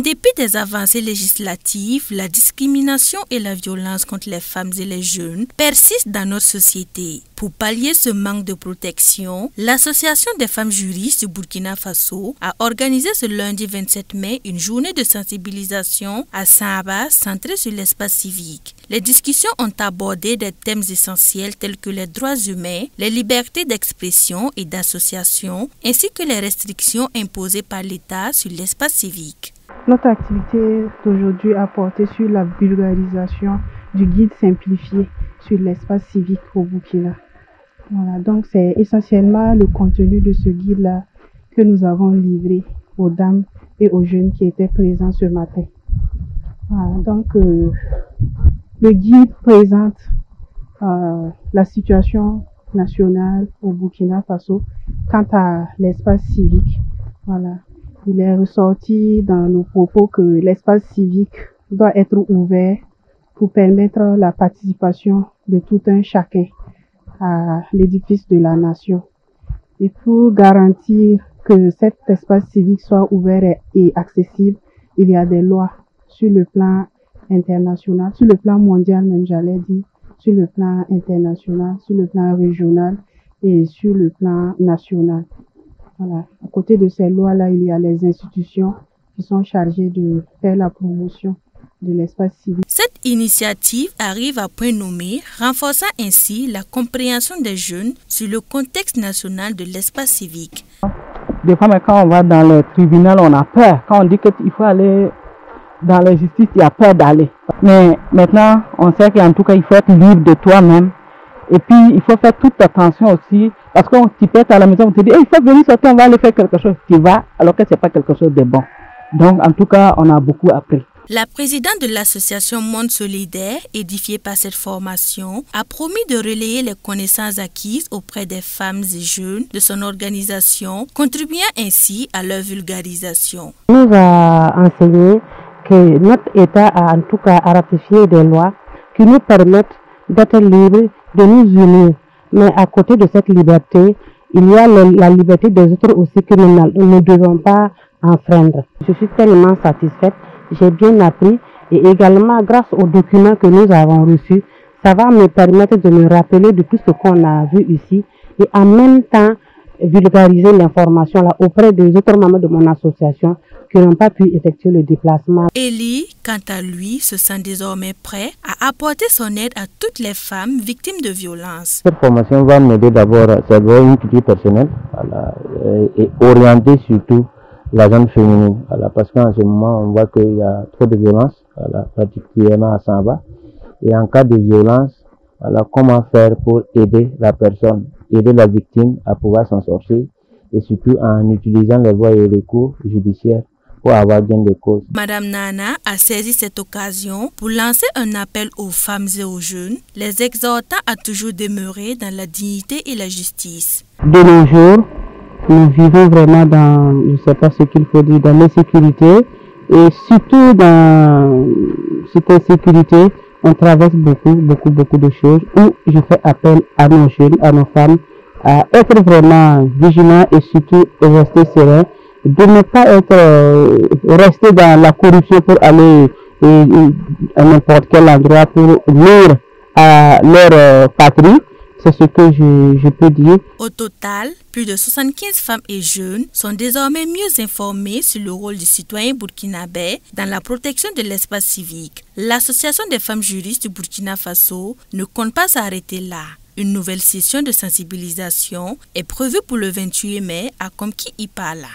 dépit des avancées législatives, la discrimination et la violence contre les femmes et les jeunes persistent dans notre société. Pour pallier ce manque de protection, l'Association des femmes juristes du Burkina Faso a organisé ce lundi 27 mai une journée de sensibilisation à Samba centrée sur l'espace civique. Les discussions ont abordé des thèmes essentiels tels que les droits humains, les libertés d'expression et d'association, ainsi que les restrictions imposées par l'État sur l'espace civique. Notre activité d'aujourd'hui a porté sur la vulgarisation du guide simplifié sur l'espace civique au Burkina. Voilà, donc c'est essentiellement le contenu de ce guide-là que nous avons livré aux dames et aux jeunes qui étaient présents ce matin. Voilà, donc le guide présente la situation nationale au Burkina Faso quant à l'espace civique. Voilà. Il est ressorti dans nos propos que l'espace civique doit être ouvert pour permettre la participation de tout un chacun à l'édifice de la nation. Et pour garantir que cet espace civique soit ouvert et accessible, il y a des lois sur le plan international, sur le plan mondial même j'allais dire, sur le plan international, sur le plan régional et sur le plan national. Voilà. À côté de ces lois-là, il y a les institutions qui sont chargées de faire la promotion de l'espace civique. Cette initiative arrive à point nommé, renforçant ainsi la compréhension des jeunes sur le contexte national de l'espace civique. Des fois, quand on va dans le tribunal, on a peur. Quand on dit qu'il faut aller dans la justice, il y a peur d'aller. Mais maintenant, on sait qu'en tout cas, il faut être libre de toi-même. Et puis, il faut faire toute attention aussi, parce qu'on t'y pète à la maison, on te dit, il faut venir sortir, on va aller faire quelque chose. Tu vas, alors que ce n'est pas quelque chose de bon. Donc, en tout cas, on a beaucoup appris. La présidente de l'association Monde Solidaire, édifiée par cette formation, a promis de relayer les connaissances acquises auprès des femmes et jeunes de son organisation, contribuant ainsi à leur vulgarisation. On nous a enseigné que notre État a en tout cas ratifié des lois qui nous permettent d'être libres, de nous unir. Mais à côté de cette liberté, il y a la liberté des autres aussi que nous ne devons pas enfreindre. Je suis tellement satisfaite, j'ai bien appris et également grâce aux documents que nous avons reçus, ça va me permettre de me rappeler de tout ce qu'on a vu ici et en même temps vulgariser l'information là auprès des autres membres de mon association qui n'ont pas pu effectuer le déplacement. Eli, quant à lui, se sent désormais prêt à apporter son aide à toutes les femmes victimes de violences. Cette formation va m'aider d'abord à savoir une culture personnelle et orienter surtout la jeune féminine. Parce qu'en ce moment, on voit qu'il y a trop de violence, particulièrement à Samba. Et en cas de violence, comment faire pour aider la personne, aider la victime à pouvoir s'en sortir, et surtout en utilisant les voies et les recours judiciaires pour avoir gain de cause. Madame Nana a saisi cette occasion pour lancer un appel aux femmes et aux jeunes, les exhortant à toujours demeurer dans la dignité et la justice. De nos jours, nous vivons vraiment dans, je ne sais pas ce qu'il faut dire, dans l'insécurité et surtout dans cette insécurité, on traverse beaucoup de choses où je fais appel à nos jeunes, à nos femmes, à être vraiment vigilants et surtout rester sereins, de ne pas rester dans la corruption pour aller à n'importe quel endroit pour nuire à leur patrie. C'est ce que je peux dire. Au total, plus de 75 femmes et jeunes sont désormais mieux informés sur le rôle du citoyen burkinabé dans la protection de l'espace civique. L'Association des femmes juristes du Burkina Faso ne compte pas s'arrêter là. Une nouvelle session de sensibilisation est prévue pour le 28 mai à Komki-Ipala.